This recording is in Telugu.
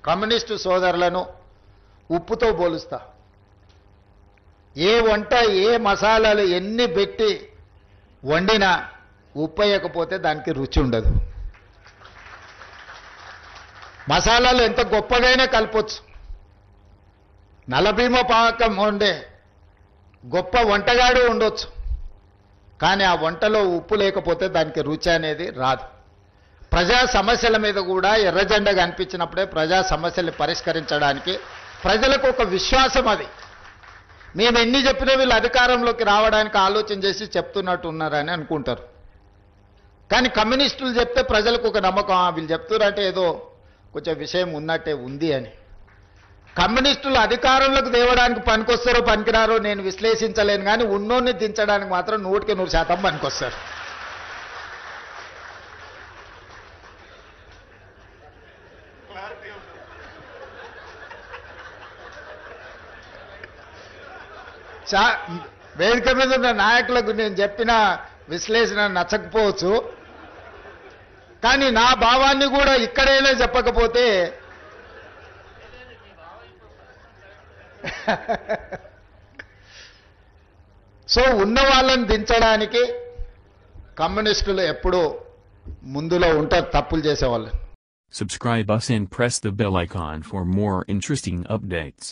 కమ్యూనిస్టు సోదరులను ఉప్పుతో పోలుస్తా. ఏ వంట ఏ మసాలాలు ఎన్ని పెట్టి వండినా ఉప్పు వేయకపోతే దానికి రుచి ఉండదు. మసాలాలు ఎంత గొప్పగైనా కలపొచ్చు. నలభీమ పాకం వండే గొప్ప వంటగాడు ఉండొచ్చు, కానీ ఆ వంటలో ఉప్పు లేకపోతే దానికి రుచి అనేది రాదు. ప్రజా సమస్యల మీద కూడా ఎర్రజెండా కనిపించినప్పుడే ప్రజా సమస్యల్ని పరిష్కరించడానికి ప్రజలకు ఒక విశ్వాసం. అది మేము ఎన్ని చెప్పినా వీళ్ళు అధికారంలోకి రావడానికి ఆలోచన చేసి చెప్తున్నట్టు ఉన్నారని అనుకుంటారు. కానీ కమ్యూనిస్టులు చెప్తే ప్రజలకు ఒక నమ్మకం, వీళ్ళు చెప్తున్నారంటే ఏదో కొంచెం విషయం ఉన్నట్టే ఉంది అని. కమ్యూనిస్టులు అధికారంలోకి తేవడానికి పనికొస్తారో పనికిరారో నేను విశ్లేషించలేను, కానీ ఉన్నోన్ని దించడానికి మాత్రం 100% పనికొస్తారు. వేదిక మీద ఉన్న నాయకులకు నేను చెప్పిన విశ్లేషణ నచ్చకపోవచ్చు, కానీ నా భావాన్ని కూడా ఇక్కడైనా చెప్పకపోతే సో ఉన్న వాళ్ళని దించడానికి కమ్యూనిస్టులు ఎప్పుడూ ముందులో ఉంటారు తప్పులు చేసేవాళ్ళు. Subscribe us and press the bell icon for more interesting updates.